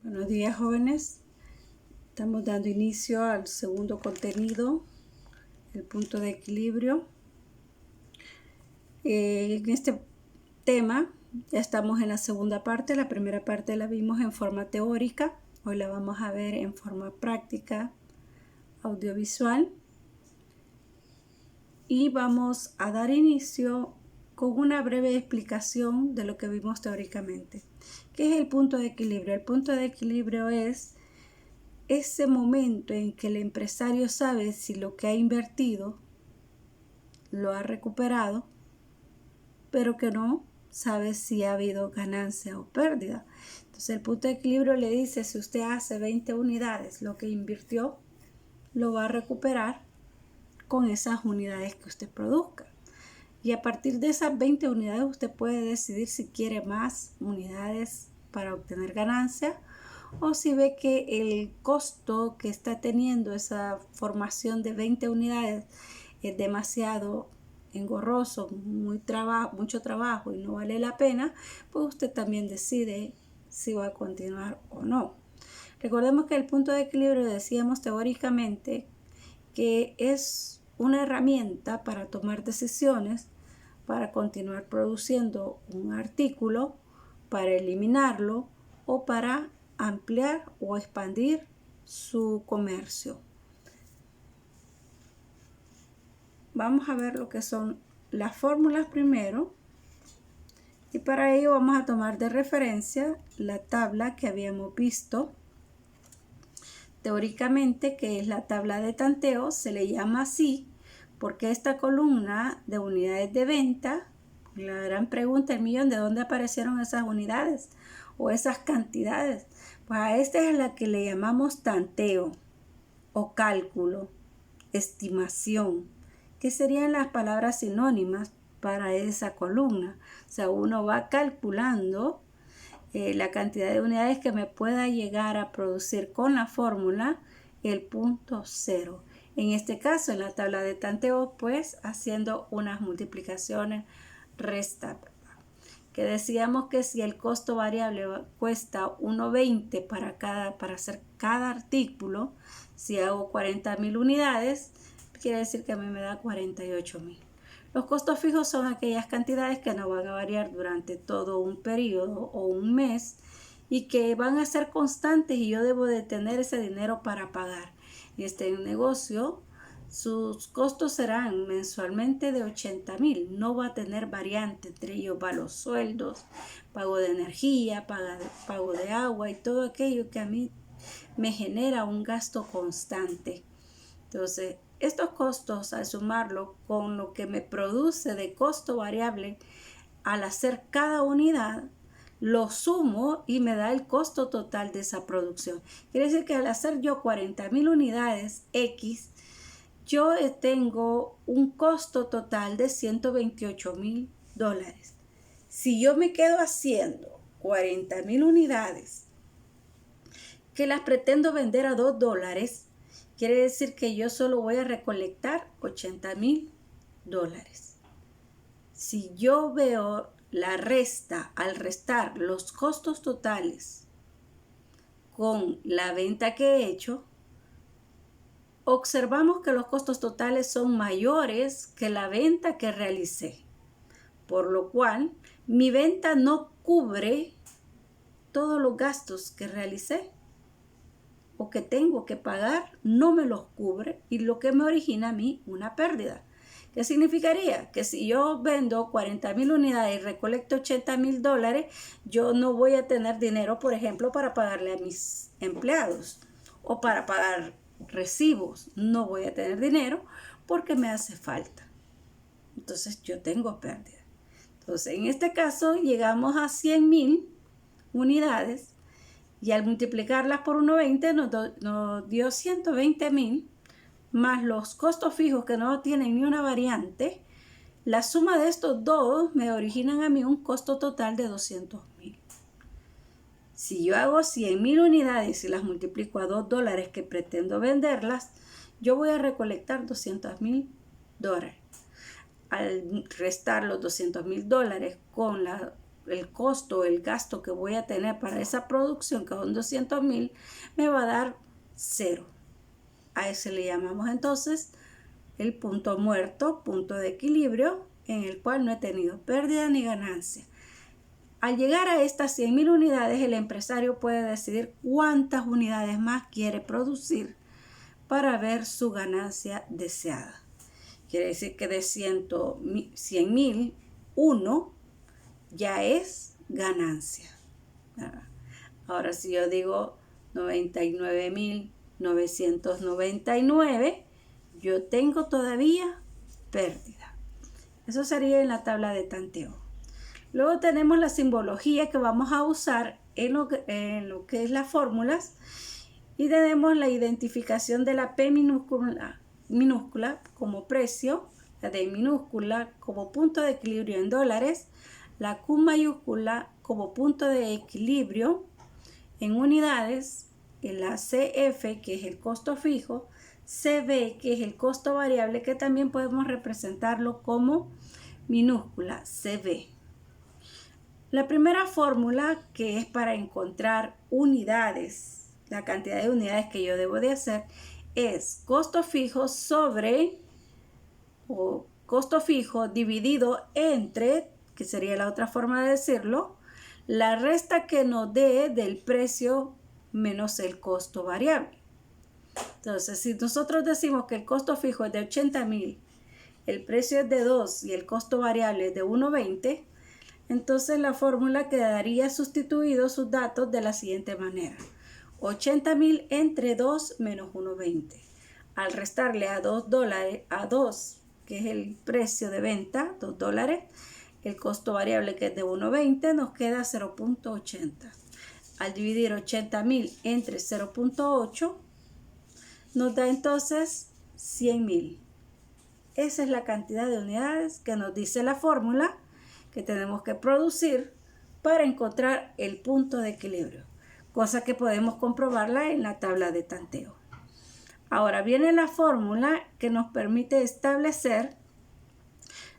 Buenos días, jóvenes. Estamos dando inicio al segundo contenido, el punto de equilibrio. En este tema ya estamos en la segunda parte. La primera parte la vimos en forma teórica. Hoy la vamos a ver en forma práctica, audiovisual. Y vamos a dar inicio con una breve explicación de lo que vimos teóricamente. ¿Qué es el punto de equilibrio? El punto de equilibrio es ese momento en que el empresario sabe si lo que ha invertido lo ha recuperado, pero que no sabe si ha habido ganancia o pérdida. Entonces el punto de equilibrio le dice, si usted hace 20 unidades, lo que invirtió lo va a recuperar con esas unidades que usted produzca. Y a partir de esas 20 unidades usted puede decidir si quiere más unidades para obtener ganancia, o si ve que el costo que está teniendo esa formación de 20 unidades es demasiado engorroso, mucho trabajo y no vale la pena, pues usted también decide si va a continuar o no. Recordemos que el punto de equilibrio, decíamos teóricamente, que es una herramienta para tomar decisiones, para continuar produciendo un artículo, para eliminarlo o para ampliar o expandir su comercio. Vamos a ver lo que son las fórmulas primero, y para ello vamos a tomar de referencia la tabla que habíamos visto teóricamente, que es la tabla de tanteo. Se le llama así porque esta columna de unidades de venta, la gran pregunta del millón, ¿de dónde aparecieron esas unidades o esas cantidades? Pues a esta es la que le llamamos tanteo o cálculo, estimación, que serían las palabras sinónimas para esa columna. O sea, uno va calculando la cantidad de unidades que me pueda llegar a producir con la fórmula el punto cero. En este caso, en la tabla de tanteo, pues haciendo unas multiplicaciones, resta, que decíamos que si el costo variable cuesta 1.20 para hacer cada artículo, si hago 40.000 unidades, quiere decir que a mí me da 48.000. Los costos fijos son aquellas cantidades que no van a variar durante todo un periodo o un mes y que van a ser constantes, y yo debo de tener ese dinero para pagar. En este negocio, sus costos serán mensualmente de 80.000. No va a tener variante, entre ellos va los sueldos, pago de energía, pago de agua y todo aquello que a mí me genera un gasto constante. Entonces, estos costos, al sumarlo con lo que me produce de costo variable al hacer cada unidad, lo sumo y me da el costo total de esa producción. Quiere decir que al hacer yo 40.000 unidades X, yo tengo un costo total de $128.000. Si yo me quedo haciendo 40.000 unidades que las pretendo vender a $2, quiere decir que yo solo voy a recolectar $80.000. Si yo veo la resta, al restar los costos totales con la venta que he hecho, observamos que los costos totales son mayores que la venta que realicé, por lo cual mi venta no cubre todos los gastos que realicé o que tengo que pagar, no me los cubre, y lo que me origina a mí una pérdida. ¿Qué significaría? Que si yo vendo 40.000 unidades y recolecto $80.000, yo no voy a tener dinero, por ejemplo, para pagarle a mis empleados o para pagar recibos. No voy a tener dinero porque me hace falta. Entonces yo tengo pérdida. Entonces en este caso llegamos a 100.000 unidades y al multiplicarlas por 1.20 nos dio 120.000, más los costos fijos que no tienen ni una variante. La suma de estos dos me originan a mí un costo total de 200.000. Si yo hago 100.000 unidades y las multiplico a $2 que pretendo venderlas, yo voy a recolectar $200.000. Al restar los $200.000 con el costo, el gasto que voy a tener para esa producción, que son 200,000, me va a dar 0. A ese le llamamos entonces el punto muerto, punto de equilibrio, en el cual no he tenido pérdida ni ganancia. Al llegar a estas 100,000 unidades, el empresario puede decidir cuántas unidades más quiere producir para ver su ganancia deseada. Quiere decir que de 100,000, 1 ya es ganancia. Ahora, si yo digo 99,999, yo tengo todavía pérdida. Eso sería en la tabla de tanteo. Luego tenemos la simbología que vamos a usar en lo que es las fórmulas, y tenemos la identificación de la P minúscula como precio, la D minúscula como punto de equilibrio en dólares, la Q mayúscula como punto de equilibrio en unidades, la CF, que es el costo fijo, CB, que es el costo variable, que también podemos representarlo como minúscula CB. La primera fórmula, que es para encontrar unidades, la cantidad de unidades que yo debo de hacer, es costo fijo costo fijo dividido entre, que sería la otra forma de decirlo, la resta que nos dé del precio menos el costo variable. Entonces, si nosotros decimos que el costo fijo es de 80,000, el precio es de 2 y el costo variable es de 1.20, entonces la fórmula quedaría sustituido sus datos de la siguiente manera: 80,000 entre 2 menos 1.20. Al restarle a $2, que es el precio de venta, $2, el costo variable, que es de 1.20, nos queda 0.80. Al dividir 80,000 entre 0.8, nos da entonces 100,000. Esa es la cantidad de unidades que nos dice la fórmula que tenemos que producir para encontrar el punto de equilibrio, cosa que podemos comprobarla en la tabla de tanteo. Ahora viene la fórmula que nos permite establecer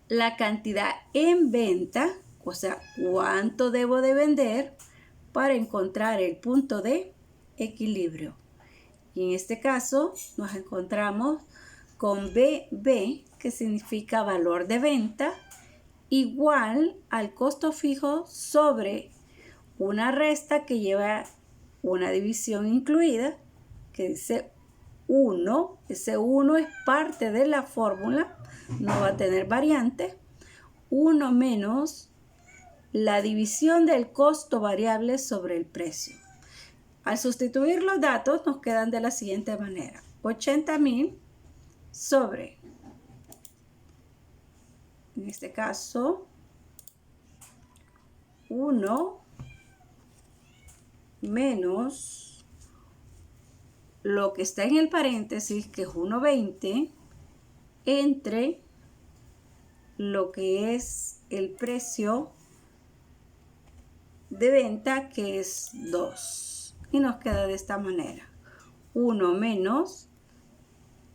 la cantidad en venta, o sea, cuánto debo de vender para encontrar el punto de equilibrio. Y en este caso nos encontramos con BB, que significa valor de venta, igual al costo fijo sobre una resta que lleva una división incluida, que dice 1. Ese 1 es parte de la fórmula, no va a tener variante. 1 menos la división del costo variable sobre el precio. Al sustituir los datos nos quedan de la siguiente manera: 80,000 sobre, en este caso, 1 menos lo que está en el paréntesis, que es 1.20, entre lo que es el precio de venta, que es 2. Y nos queda de esta manera: 1 menos,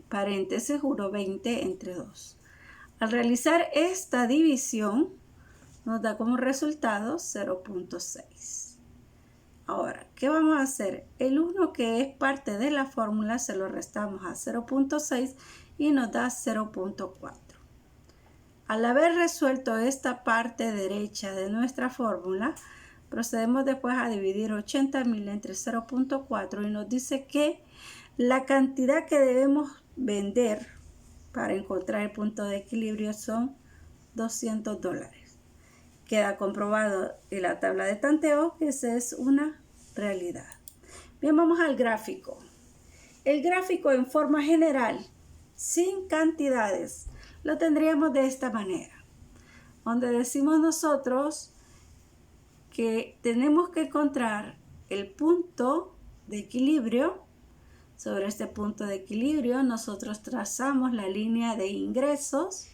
paréntesis, 1.20 entre 2. Al realizar esta división, nos da como resultado 0.6. Ahora, ¿qué vamos a hacer? El 1, que es parte de la fórmula, se lo restamos a 0.6 y nos da 0.4. Al haber resuelto esta parte derecha de nuestra fórmula, procedemos después a dividir 80,000 entre 0.4 y nos dice que la cantidad que debemos vender para encontrar el punto de equilibrio son $200. Queda comprobado en la tabla de tanteo que esa es una realidad. Bien, vamos al gráfico. El gráfico en forma general, sin cantidades, lo tendríamos de esta manera, donde decimos nosotros que tenemos que encontrar el punto de equilibrio. Sobre este punto de equilibrio nosotros trazamos la línea de ingresos,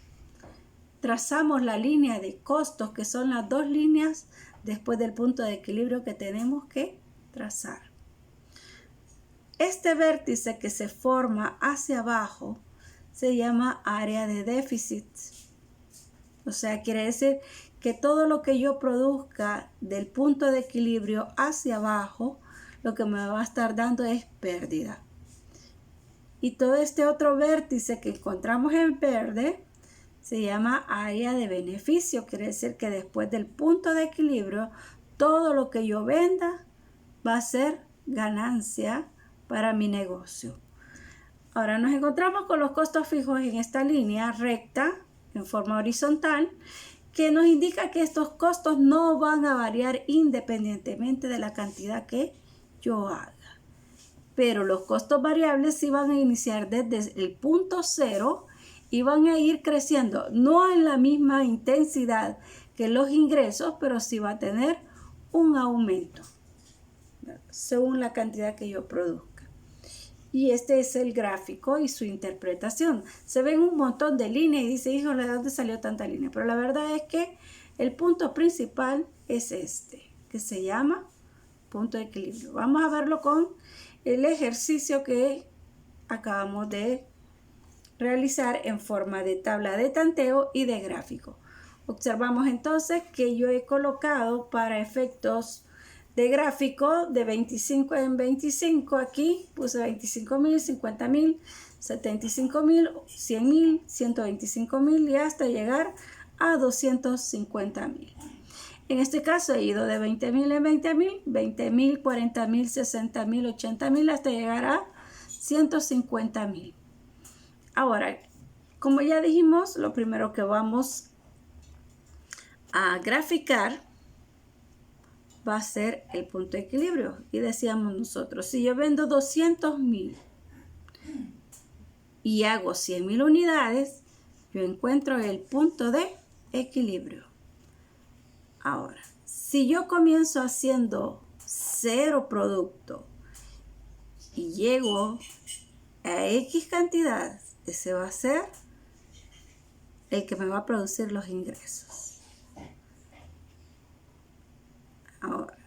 trazamos la línea de costos, que son las dos líneas después del punto de equilibrio que tenemos que trazar. Este vértice que se forma hacia abajo se llama área de déficit. O sea, quiere decir que todo lo que yo produzca del punto de equilibrio hacia abajo, lo que me va a estar dando es pérdida. Y todo este otro vértice que encontramos en verde se llama área de beneficio. Quiere decir que después del punto de equilibrio, todo lo que yo venda va a ser ganancia para mi negocio. Ahora nos encontramos con los costos fijos en esta línea recta en forma horizontal, que nos indica que estos costos no van a variar independientemente de la cantidad que yo haga. Pero los costos variables sí van a iniciar desde el punto cero y van a ir creciendo, no en la misma intensidad que los ingresos, pero sí va a tener un aumento según la cantidad que yo produzca. Y este es el gráfico y su interpretación. Se ven un montón de líneas y dice, híjole, ¿de dónde salió tanta línea? Pero la verdad es que el punto principal es este, que se llama punto de equilibrio. Vamos a verlo con el ejercicio que acabamos de realizar en forma de tabla de tanteo y de gráfico. Observamos entonces que yo he colocado para efectos de gráfico de 25 en 25, aquí puse 25,000, 50,000, 75,000, 100,000, 125,000 y hasta llegar a 250,000. En este caso he ido de 20,000 en 20,000, 20,000, 40,000, 60,000, 80,000 hasta llegar a 150,000. Ahora, como ya dijimos, lo primero que vamos a graficar va a ser el punto de equilibrio. Y decíamos nosotros, si yo vendo 200,000 y hago 100,000 unidades, yo encuentro el punto de equilibrio. Ahora, si yo comienzo haciendo 0 producto y llego a X cantidad, ese va a ser el que me va a producir los ingresos. Ahora,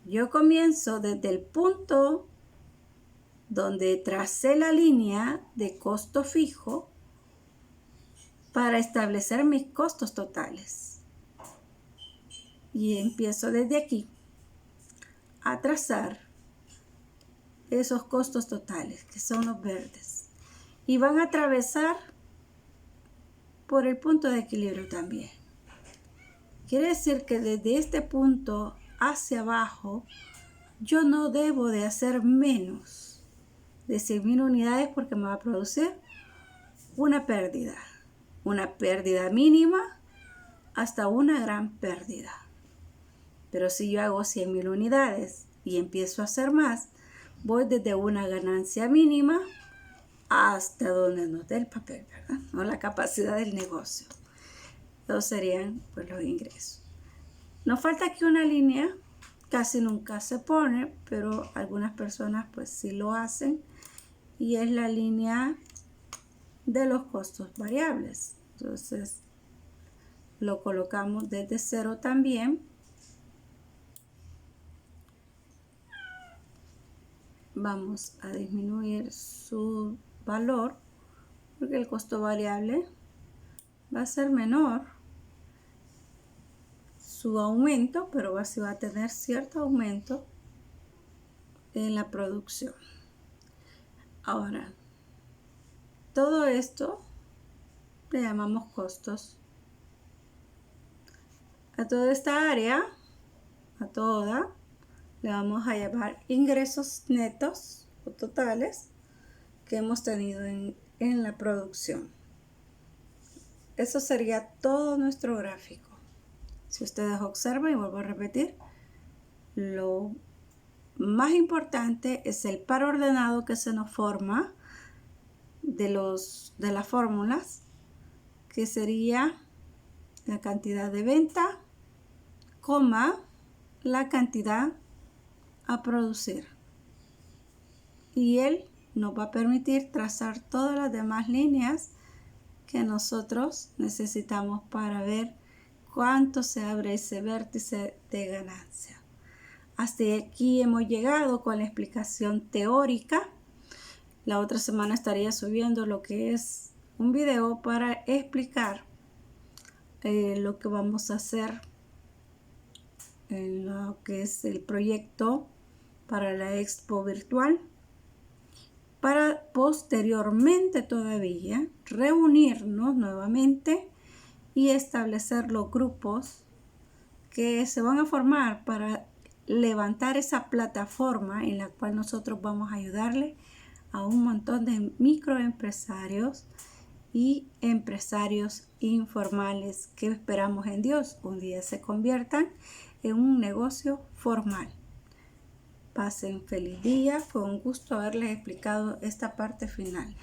yo comienzo desde el punto donde tracé la línea de costo fijo para establecer mis costos totales. Y empiezo desde aquí a trazar esos costos totales, que son los verdes. Y van a atravesar por el punto de equilibrio también. Quiere decir que desde este punto hacia abajo, yo no debo de hacer menos de 100,000 unidades porque me va a producir una pérdida mínima hasta una gran pérdida. Pero si yo hago 100,000 unidades y empiezo a hacer más, voy desde una ganancia mínima hasta donde nos dé el papel, ¿verdad? O la capacidad del negocio. Esos serían pues los ingresos. Nos falta aquí una línea, casi nunca se pone, pero algunas personas pues sí lo hacen, y es la línea de los costos variables. Entonces lo colocamos desde 0 también. Vamos a disminuir su valor porque el costo variable va a ser menor su aumento, pero sí va a tener cierto aumento en la producción. Ahora, todo esto le llamamos costos. A toda esta área, a toda, le vamos a llamar ingresos netos o totales que hemos tenido en la producción. Eso sería todo nuestro gráfico. Si ustedes observan, y vuelvo a repetir, lo más importante es el par ordenado que se nos forma de las fórmulas, que sería la cantidad de venta, coma, la cantidad a producir. Y él nos va a permitir trazar todas las demás líneas que nosotros necesitamos para ver cuánto se abre ese vértice de ganancia. Hasta aquí hemos llegado con la explicación teórica. La otra semana estaría subiendo lo que es un video para explicar lo que vamos a hacer en lo que es el proyecto para la expo virtual, para posteriormente todavía reunirnos nuevamente y establecer los grupos que se van a formar para levantar esa plataforma en la cual nosotros vamos a ayudarle a un montón de microempresarios y empresarios informales que esperamos en Dios un día se conviertan en un negocio formal. Pasen feliz día. Fue un gusto haberles explicado esta parte final.